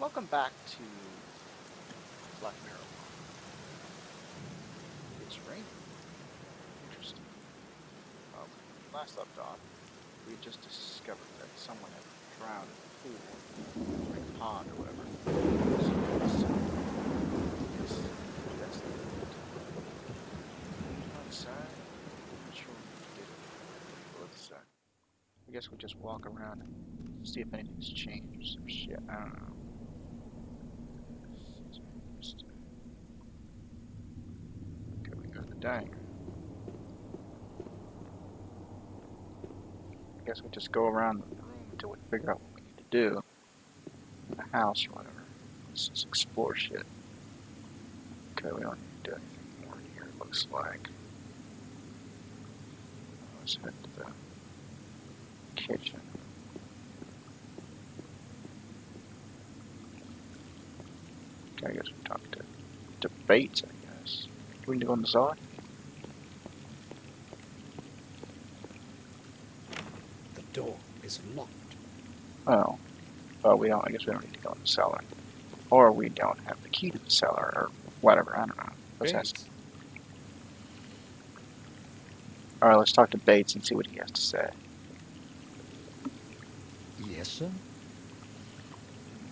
Welcome back to Black Mirror. It's raining. Interesting. Last left off, we just discovered that someone had drowned in the pool, or a pond, or whatever. So that's the outside. I'm not sure what we did. I guess we'll just walk around and see if anything's changed. Some shit. I don't know. Okay, we go to the dining room. I guess we just go around the room until we figure out what we need to do in the house or whatever. Let's just explore shit. Okay, we don't need to do anything more here, it looks like. Let's head to the kitchen. Okay, I guess we talk to Bates, I guess. Do we need to go inside? The door is locked. Oh. Oh, we don't, I guess we don't need to go in the cellar. Or we don't have the key to the cellar, or whatever, I don't know. Let's ask. Bates, Alright, let's talk to Bates and see what he has to say. Yes, sir?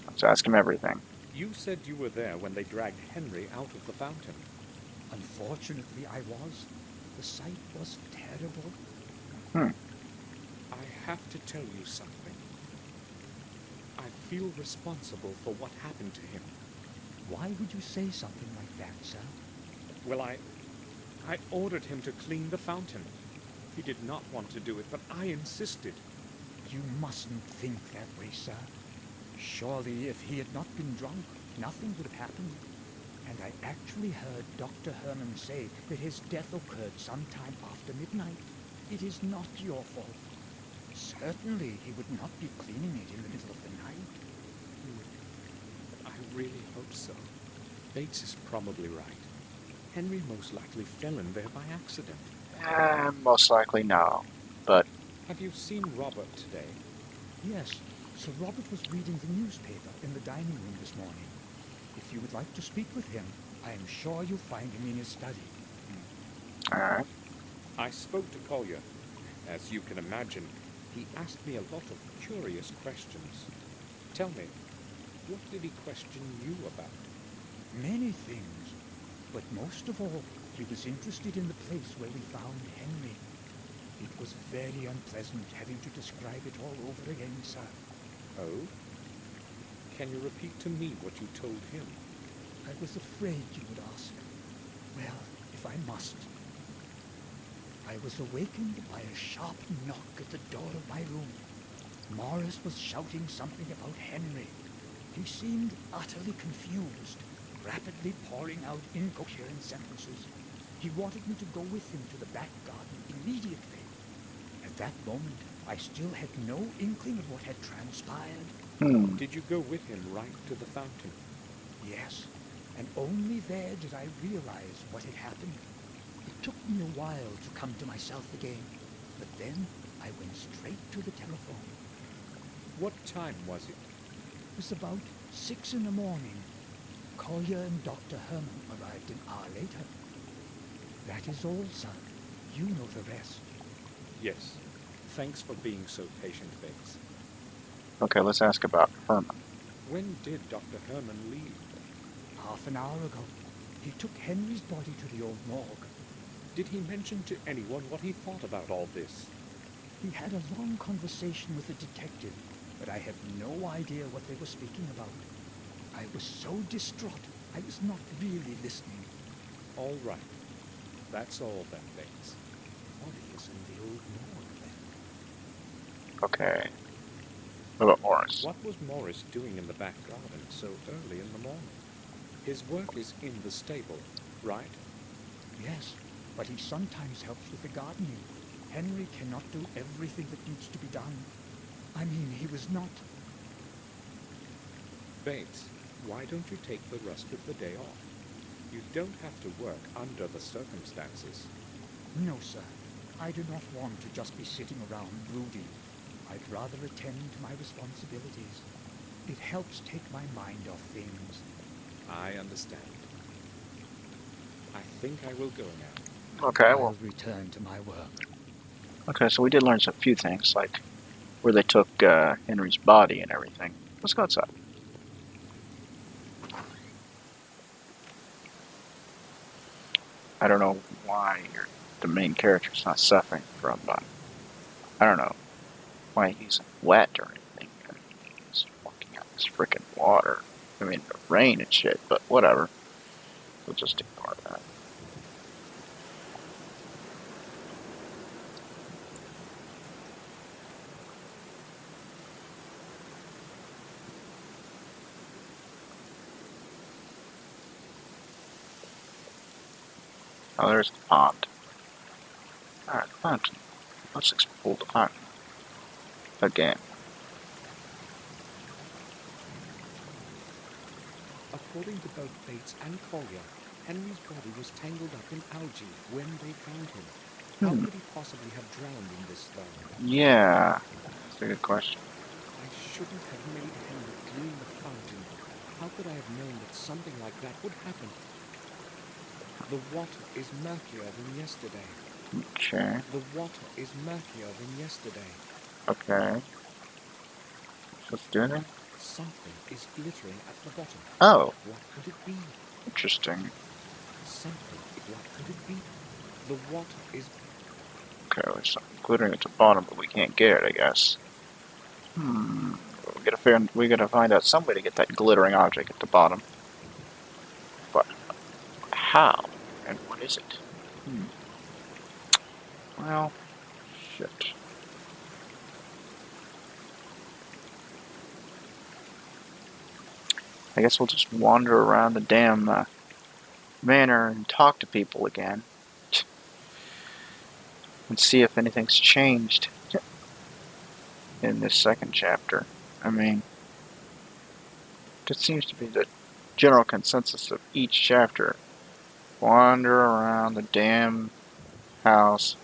Let's ask him everything. You said you were there when they dragged Henry out of the fountain. Unfortunately, I was. The sight was terrible. I have to tell you something. I feel responsible for what happened to him. Why would you say something like that, sir? Well, I ordered him to clean the fountain. He did not want to do it, but I insisted. You mustn't think that way, sir. Surely, if he had not been drunk, nothing would have happened. And I actually heard Dr. Herman say that his death occurred sometime after midnight. It is not your fault. Certainly, he would not be cleaning it in the middle of the night. I really hope so. Bates is probably right. Henry most likely fell in there by accident. Most likely no. But, Have you seen Robert today? Yes, Sir Robert was reading the newspaper in the dining room this morning. If you would like to speak with him, I am sure you'll find him in his study. alright. I spoke to Collier. As you can imagine, he asked me a lot of curious questions. Tell me, what did he question you about? Many things, but most of all, he was interested in the place where we found Henry. It was very unpleasant having to describe it all over again, sir. Oh? Can you repeat to me what you told him? I was afraid you would ask. Well, if I must. I was awakened by a sharp knock at the door of my room. Morris was shouting something about Henry. He seemed utterly confused, rapidly pouring out incoherent sentences. He wanted me to go with him to the back garden immediately. At that moment, I still had no inkling of what had transpired. Did you go with him right to the fountain? Yes, and only there did I realize what had happened. It took me a while to come to myself again, but then I went straight to the telephone. What time was it? It was about 6 in the morning. Collier and Dr. Herman arrived an hour later. That is all, sir. You know the rest. Yes. Thanks for being so patient, Bates. Okay, let's ask about Herman. When did Dr. Herman leave? Half an hour ago, he took Henry's body to the old morgue. Did he mention to anyone what he thought about all this? He had a long conversation with the detective, but I have no idea what they were speaking about. I was so distraught, I was not really listening. All right. That's all then, Bates. What is in the old morgue then? Okay. What about Morris? What was Morris doing in the back garden so early in the morning? His work is in the stable, right? Yes, but he sometimes helps with the gardening. Henry cannot do everything that needs to be done. I mean, he was not... Bates, why don't you take the rest of the day off? You don't have to work under the circumstances. No, sir. I do not want to just be sitting around brooding. I'd rather attend to my responsibilities. It helps take my mind off things. I understand. I think I will go now. Okay, I'll well, return to my work. okay, so we did learn a few things, like where they took Henry's body and everything. Let's go outside. I don't know why the main character's not suffering from, I don't know why he's wet or anything. I mean, he's walking out this freaking water. I mean, the rain and shit, but whatever. We'll just ignore that. Oh, there's the pond. Alright, fountain. Let's explore the fountain. Again. According to both Bates and Collier, Henry's body was tangled up in algae when they found him. How could he possibly have drowned in this, though? Yeah, that's a good question. I shouldn't have made Henry clean the fountain. How could I have known that something like that would happen? The water is murkier than yesterday. Okay, The water is murkier than yesterday. okay. Let's do it. Something is glittering at the bottom. Oh, What could it be? interesting. Something. What could it be? The water is... Okay, there's something glittering at the bottom, but we can't get it, I guess. We gotta find out some way to get that glittering object at the bottom. But how? And what is it? Well, shit. I guess we'll just wander around the damn manor and talk to people again. And see if anything's changed in this second chapter. I mean, that seems to be the general consensus of each chapter. Wander around the damn house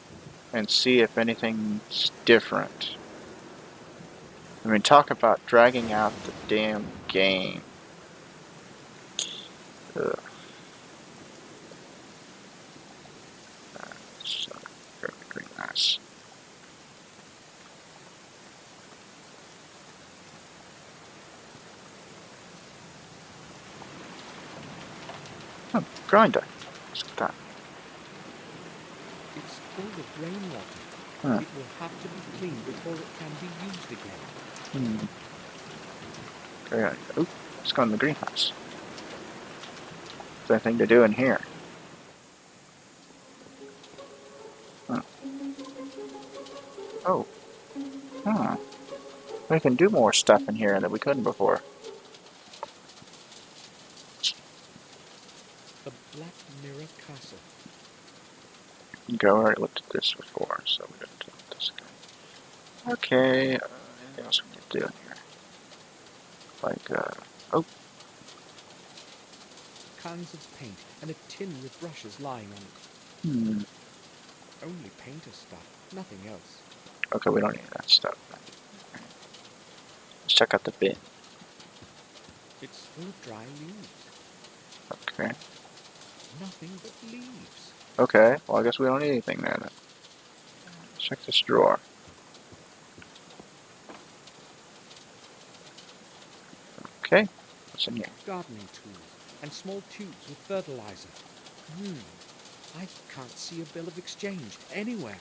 and see if anything's different. I mean, talk about dragging out the damn game. Ugh. That's very nice. Oh, grinder. Let's get that. It's full of rainwater. Huh. It will have to be cleaned before it can be used again. Okay, oop, let's go in the greenhouse. Is there anything to do in here? Huh. Oh. Huh. We can do more stuff in here that we couldn't before. The Black Mirror Castle. Okay, we already looked at this before, so we don't do this again. Okay, anything else we need to do in here? Like, oh, Cans of paint and a tin with brushes lying on it. hmm. Only painter stuff, nothing else. Okay, we don't need that stuff. Let's check out the bin. It's full of dry leaves. Okay. Nothing but leaves. Okay, well, I guess we don't need anything there then. Check this drawer. Okay, what's in here? Gardening tools and small tubes with fertilizer. I can't see a bill of exchange anywhere.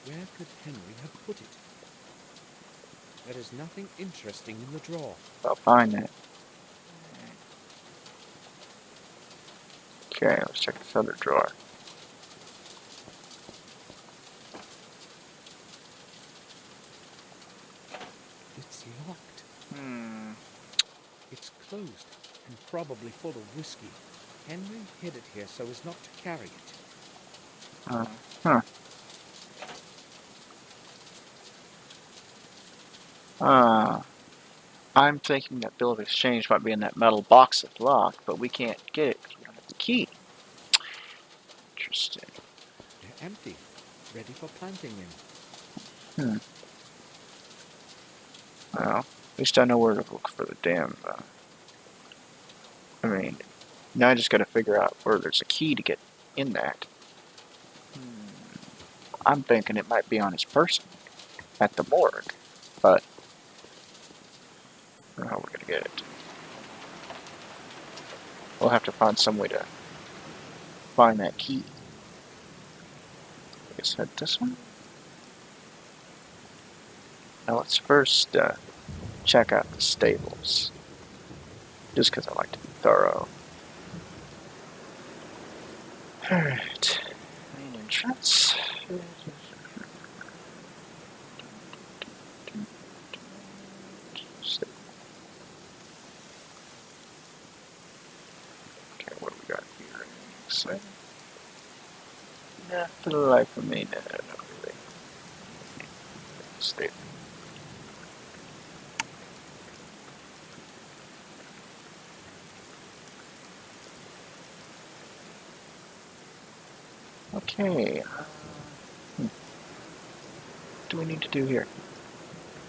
Where could Henry have put it? There is nothing interesting in the drawer. I'll find it. Okay, let's check this other drawer. It's locked. Hmm. It's closed and probably full of whiskey. Henry hid it here so as not to carry it. Huh. I'm thinking that bill of exchange might be in that metal box that's locked, but we can't get it because we don't have the key. Interesting. They're empty, ready for planting in. Well, At least I know where to look for the damn, I mean, now I just gotta figure out where there's a key to get in that. I'm thinking it might be on his person at the morgue, but I don't know how we're gonna get it. We'll have to find some way to find that key. I guess head this one. Now let's first check out the stables, just because I like to be thorough. Alright, main entrance. Okay, what do we got here? Exciting? Nah, for the life of me, no, not really. Stable. Okay. What do we need to do here?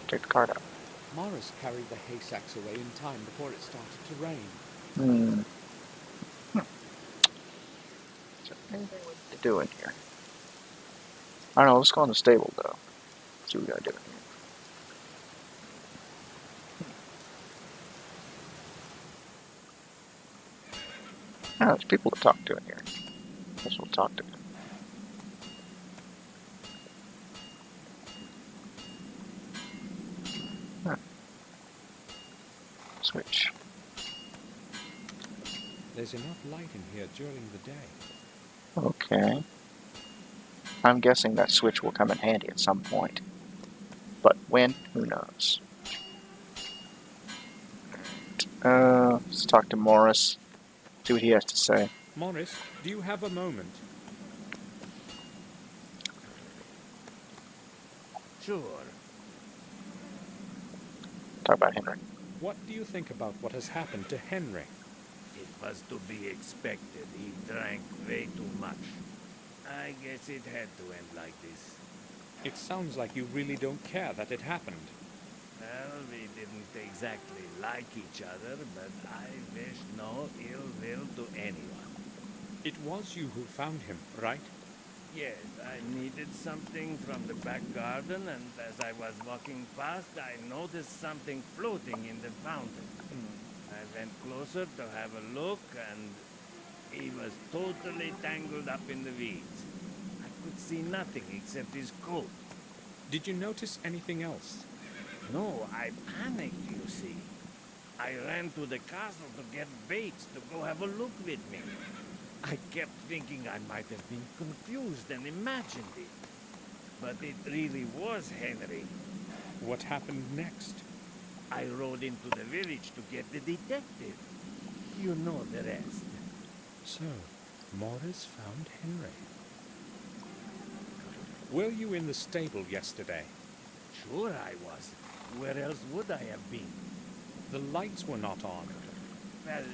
Take the card out. Morris carried the hay sacks away in time before it started to rain. Hmm. Is there anything we need to do in here? I don't know, let's go in the stable though. See what we gotta do in here. Ah, there's people to talk to in here. Guess we'll talk to them. Huh. Switch. There's enough light in here during the day. Okay. I'm guessing that switch will come in handy at some point. But when? Who knows? Let's talk to Morris. See what he has to say. Morris, do you have a moment? Sure. Talk about Henry. What do you think about what has happened to Henry? It was to be expected. He drank way too much. I guess it had to end like this. It sounds like you really don't care that it happened. Well, we didn't exactly like each other, but I wish no ill will to anyone. It was you who found him, right? Yes, I needed something from the back garden, and as I was walking past, I noticed something floating in the fountain. I went closer to have a look, and he was totally tangled up in the weeds. I could see nothing except his coat. Did you notice anything else? No, I panicked, you see. I ran to the castle to get Bates to go have a look with me. I kept thinking I might have been confused and imagined it. But it really was Henry. What happened next? I rode into the village to get the detective. You know the rest. So, Morris found Henry. Were you in the stable yesterday? Sure I was. Where else would I have been? The lights were not on. Well,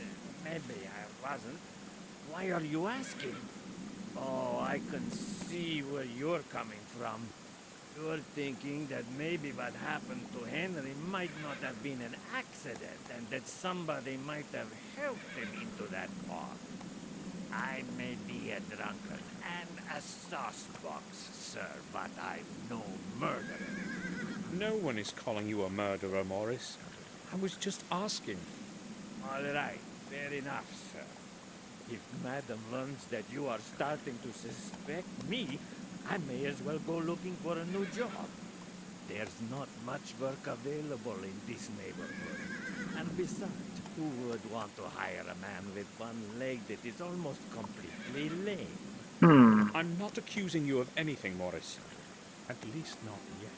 maybe I wasn't. Why are you asking? Oh, I can see where you're coming from. You're thinking that maybe what happened to Henry might not have been an accident and that somebody might have helped him into that car. I may be a drunkard and a saucebox, sir, but I'm no murderer. No one is calling you a murderer, Morris. I was just asking. All right, fair enough, sir. If Madam learns that you are starting to suspect me, I may as well go looking for a new job. There's not much work available in this neighborhood. And besides, who would want to hire a man with one leg that is almost completely lame? I'm not accusing you of anything, Morris. At least not yet.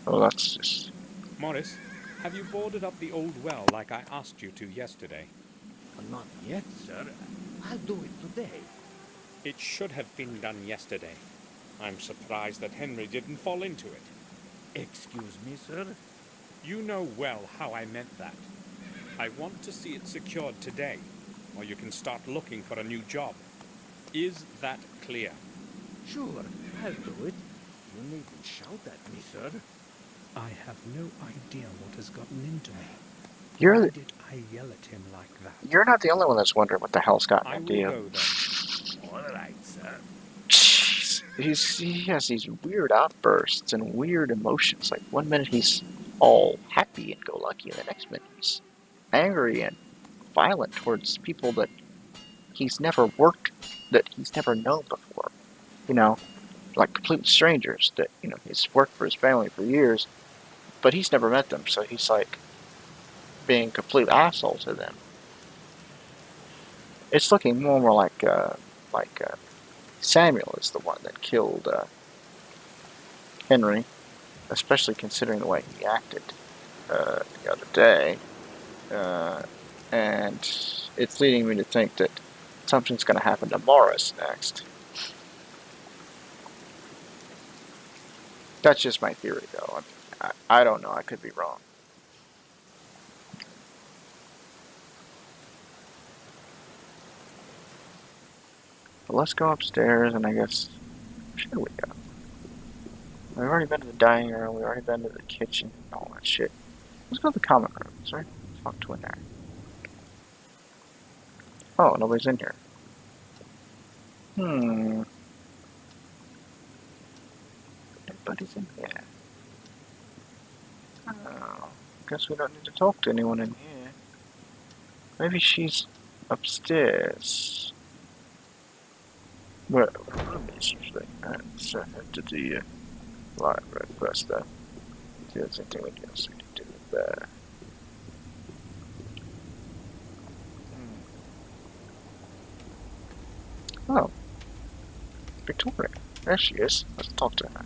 Oh, that's just... Morris, have you boarded up the old well like I asked you to yesterday? Not yet, sir. I'll do it today. It should have been done yesterday. I'm surprised that Henry didn't fall into it. Excuse me, sir? You know well how I meant that. I want to see it secured today, or you can start looking for a new job. Is that clear? Sure, I'll do it. You needn't shout at me, sir. I have no idea what has gotten into me. You're Why the, did I yell at him like that? you're not the only one that's wondering what the hell's gotten I into will you. go then. All right, sir. Jeez. He has these weird outbursts and weird emotions. Like one minute he's all happy and go lucky, and the next minute he's angry and violent towards people that he's never known before. You know, like complete strangers that, he's worked for his family for years, but he's never met them, so he's like being a complete asshole to them. It's looking more and more like Samuel is the one that killed Henry, especially considering the way he acted the other day. And it's leading me to think that something's going to happen to Morris next. That's just my theory, though. I don't know. I could be wrong. But let's go upstairs, and I guess, where should we go? We've already been to the dining room. We've already been to the kitchen and all that shit. Let's go to the common rooms, right? Let's talk to in there. Oh, nobody's in here. Nobody's in here. Oh, guess we don't need to talk to anyone in here. Maybe she's upstairs. Where her room is usually. Let's head to the library first, though. See if there's anything else we can do there. Oh, Victoria. There she is. Let's talk to her.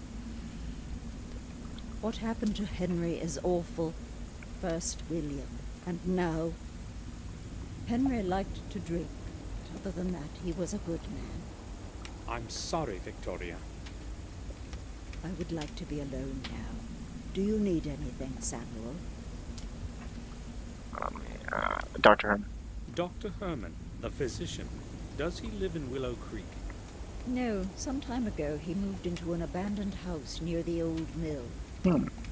What happened to Henry is awful. First William, and now... Henry liked to drink. Other than that, he was a good man. I'm sorry, Victoria. I would like to be alone now. Do you need anything, Samuel? Dr. Herman. Dr. Herman, the physician, does he live in Willow Creek? No, some time ago he moved into an abandoned house near the old mill.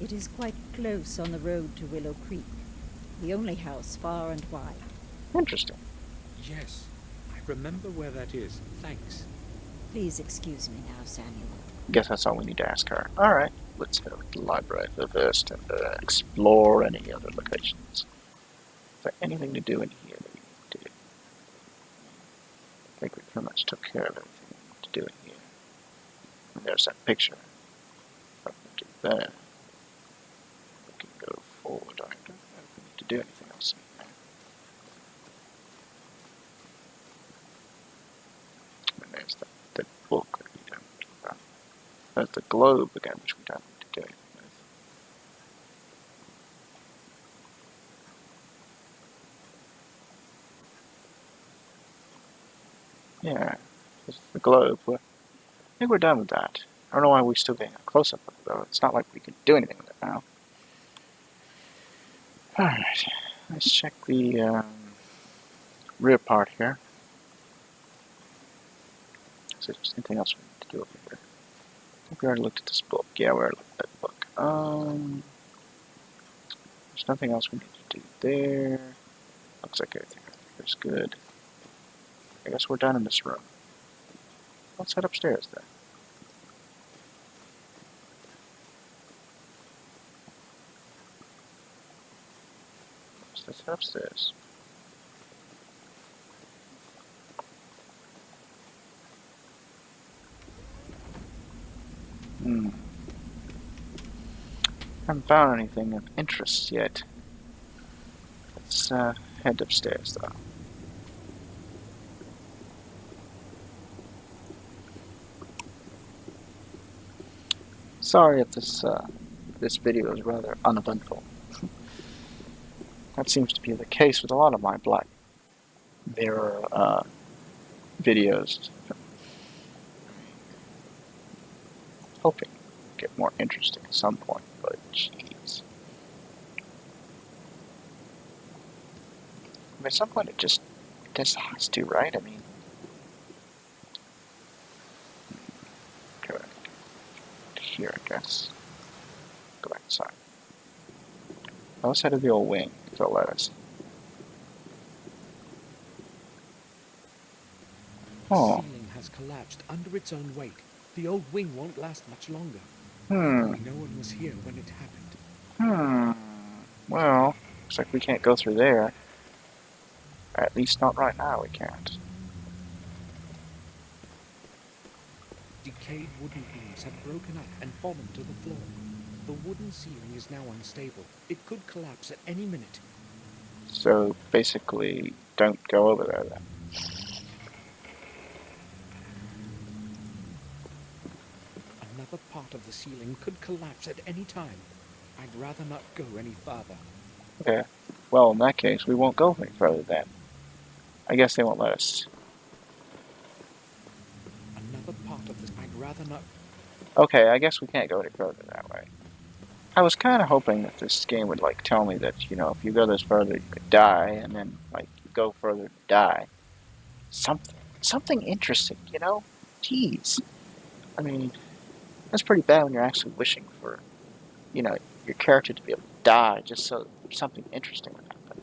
It is quite close on the road to Willow Creek. The only house far and wide. Interesting. Yes, I remember where that is. Thanks. Please excuse me now, Samuel. Guess that's all we need to ask her. Alright, let's head over to the library first and explore any other locations. Is there anything to do in here that we need to do? I think we pretty much took care of everything we need to do in here. And there's that picture. Nothing to do there. We can go forward. I don't know if we need to do anything else in here. And there's that book that we don't need to do about. There's the globe again, which we don't need to do anything with. Yeah, this is the globe. I think we're done with that. I don't know why we're still getting a close-up of it, though. It's not like we can do anything with it now. Alright, let's check the rear part here. Is there anything else we need to do over here? I think we already looked at this book. Yeah, we already looked at that book. There's nothing else we need to do there. Looks like everything is good. I guess we're done in this room. Let's head upstairs then. Let's head upstairs. Haven't found anything of interest yet. Let's head upstairs though. Sorry if this video is rather uneventful. That seems to be the case with a lot of my Black Mirror videos. Hoping to get more interesting at some point, but jeez. I mean, at some point it just has to, right? I mean, go back here, I guess. Go back inside. Let's head to the old wing, if they'll let us. The Oh. ceiling has collapsed under its own weight. The old wing won't last much longer. Hmm. Luckily, no one was here when it happened. Well, looks like we can't go through there. At least not right now, we can't. Decayed wooden beams have broken up and fallen to the floor. The wooden ceiling is now unstable. It could collapse at any minute. So basically, don't go over there then. Another part of the ceiling could collapse at any time. I'd rather not go any farther. Okay. Well, in that case, we won't go any further then. I guess they won't let us. Another part of this. I'd rather not. Okay, I guess we can't go any further that way. I was kind of hoping that this game would, like, tell me that, you know, if you go this further, you could die, and then, like, you go further and die. Something interesting, you know? Jeez. I mean, that's pretty bad when you're actually wishing for, you know, your character to be able to die just so something interesting would happen.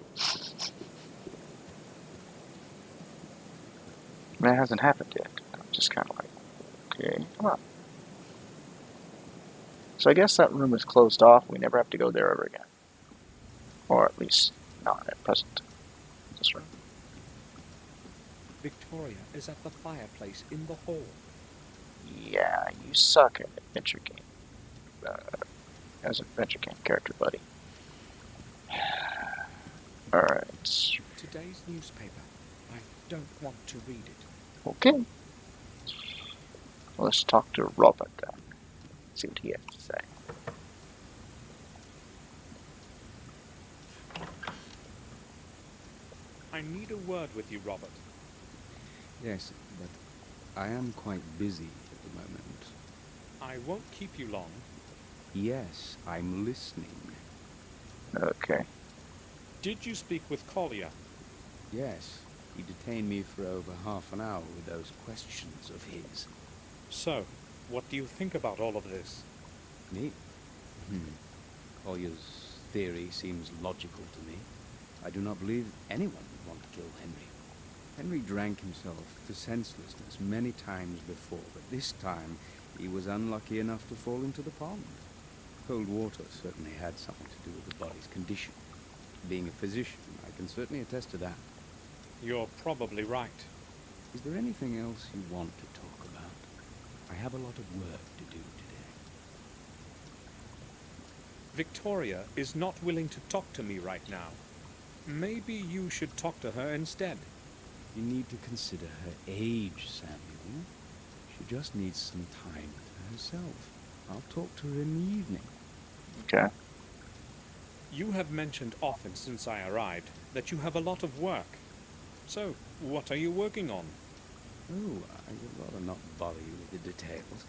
I mean, it hasn't happened yet. I'm just kind of like, okay, come on. So I guess that room is closed off. We never have to go there ever again. Or at least not at present. This room. Victoria is at the fireplace in the hall. Yeah, you suck at adventure game. As an adventure game character, buddy. Alright. Today's newspaper. I don't want to read it. Okay. Let's talk to Robert then. See what he has to say. I need a word with you, Robert. Yes, but I am quite busy at the moment. I won't keep you long. Yes, I'm listening. Okay. Did you speak with Collier? Yes, he detained me for over half an hour with those questions of his. So, what do you think about all of this? Me? Collier's theory seems logical to me. I do not believe anyone would want to kill Henry. Henry drank himself to senselessness many times before, but this time he was unlucky enough to fall into the pond. Cold water certainly had something to do with the body's condition. Being a physician, I can certainly attest to that. You're probably right. Is there anything else you want to talk about? I have a lot of work to do today. Victoria is not willing to talk to me right now. Maybe you should talk to her instead. You need to consider her age, Samuel. She just needs some time to herself. I'll talk to her in the evening. Okay. You have mentioned often since I arrived that you have a lot of work. So, what are you working on? Oh, I would rather not bother you with the details.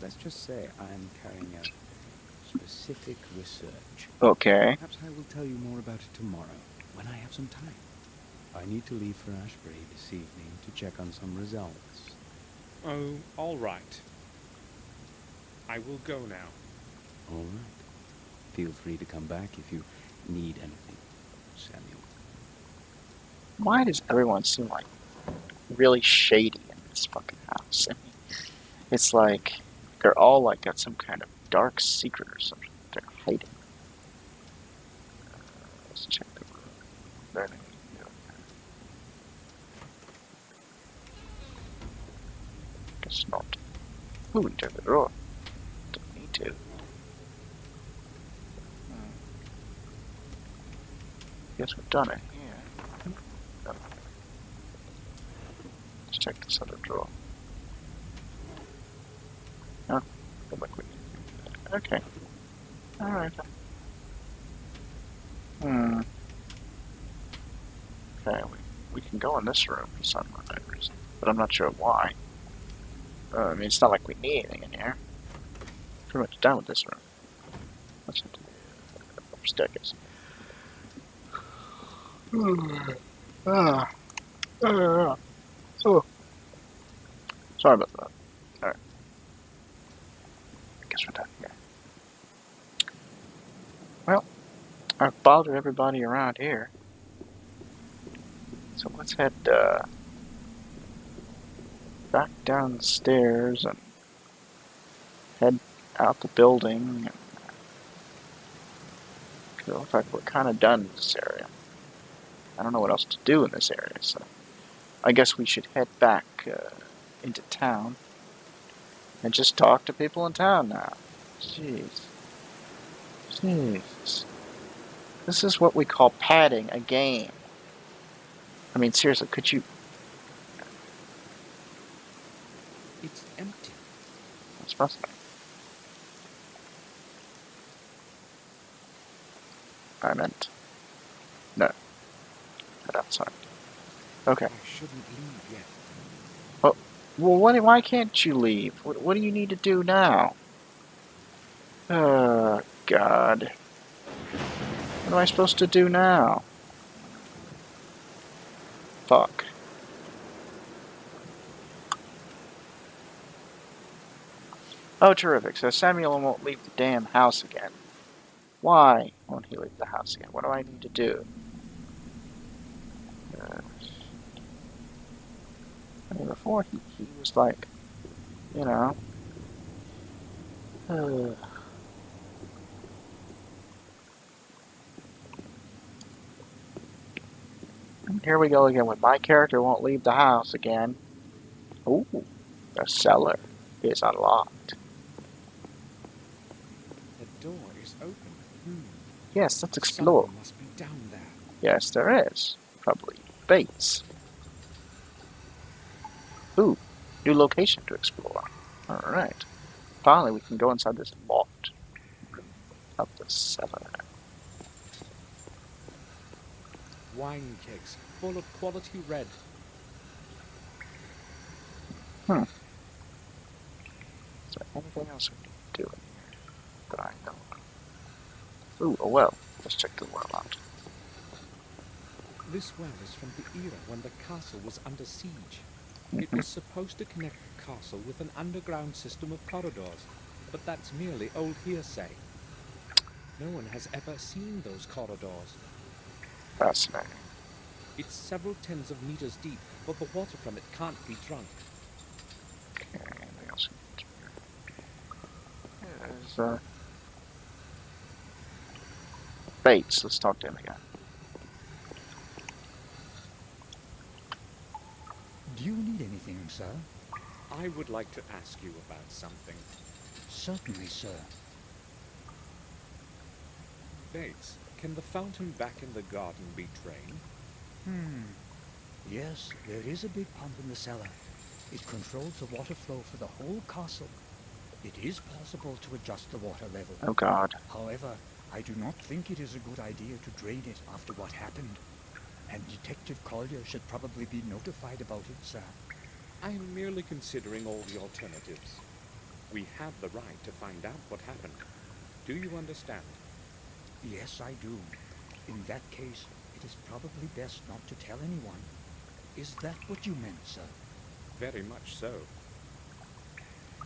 Let's just say I am carrying out specific research. Okay. Perhaps I will tell you more about it tomorrow, when I have some time. I need to leave for Ashbury this evening to check on some results. Oh, all right. I will go now. All right. Feel free to come back if you need anything, Samuel. Why does everyone seem like really shady in this fucking house? I mean, it's like they're all like got some kind of dark secret or something they're hiding. Let's check the room. There they go. Guess not. Ooh, we took the drawer. Don't need to. Guess we've done it. Yeah. No. Let's check this other drawer. No, go back with you. Okay. Alright. Okay, we can go in this room for some reason, but I'm not sure why. I mean, it's not like we need anything in here. Pretty much done with this room. Let's head to the upstairs. Oh. Sorry about that. Alright. I guess we're done here. Well, I've bothered everybody around here. So let's head back down the stairs and head out the building. It looks like we're kind of done in this area. I don't know what else to do in this area, so I guess we should head back into town and just talk to people in town now. Jeez. Jeez. This is what we call padding a game. I mean, seriously, could you... It's empty. That's fascinating. I meant... No. Head outside. Okay. I shouldn't leave yet. Well, why can't you leave? What do you need to do now? Oh, God. What am I supposed to do now? Fuck. Oh, terrific. So Samuel won't leave the damn house again. Why won't he leave the house again? What do I need to do? I mean, before he was like, you know... Here we go again with my character won't leave the house again. Ooh, the cellar is unlocked. The door is open. Yes, let's explore. Someone must be down there. Yes, there is. Probably Bates. Ooh, new location to explore. Alright. Finally, we can go inside this loft of the cellar. Wine kegs full of quality red. Is there anything else we can do in here that I know of? Ooh, a well. Let's check the well out. This well is from the era when the castle was under siege. It was supposed to connect the castle with an underground system of corridors, but that's merely old hearsay. No one has ever seen those corridors. Fascinating. It's several tens of meters deep, but the water from it can't be drunk. Okay, anything else we can do here? There's, Bates. Let's talk to him again. Do you need anything, sir? I would like to ask you about something. Certainly, sir. Bates, can the fountain back in the garden be drained? Yes, there is a big pump in the cellar. It controls the water flow for the whole castle. It is possible to adjust the water level. Oh, God. However, I do not think it is a good idea to drain it after what happened. And Detective Collier should probably be notified about it, sir. I am merely considering all the alternatives. We have the right to find out what happened. Do you understand? Yes, I do. In that case, it is probably best not to tell anyone. Is that what you meant, sir? Very much so.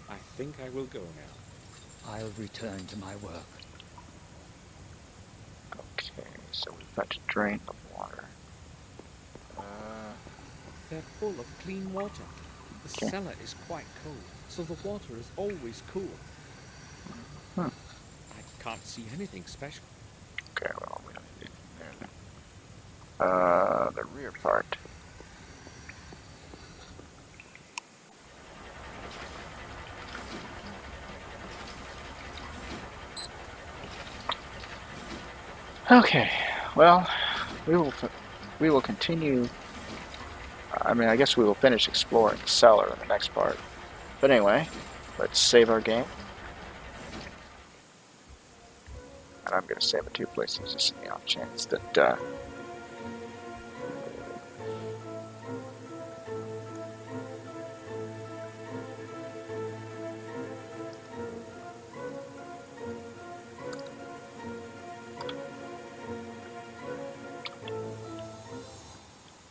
I think I will go now. I'll return to my work. Okay, so we've got to drain the water. They're full of clean water. The Okay. cellar is quite cold, so the water is always cool. I can't see anything special. Okay, well, we don't need it there. The rear part. Okay, well, we will continue. I mean, I guess we will finish exploring the cellar in the next part. But anyway, let's save our game. And I'm going to save it 2 places just in the off chance that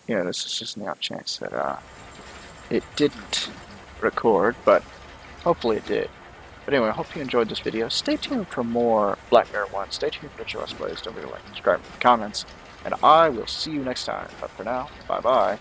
yeah, this is just an off chance that it didn't record, but hopefully it did. But anyway, I hope you enjoyed this video. Stay tuned for more Black Mirror 1. Stay tuned for Let's Plays. Don't forget to like, subscribe, and comments. And I will see you next time. But for now, bye-bye.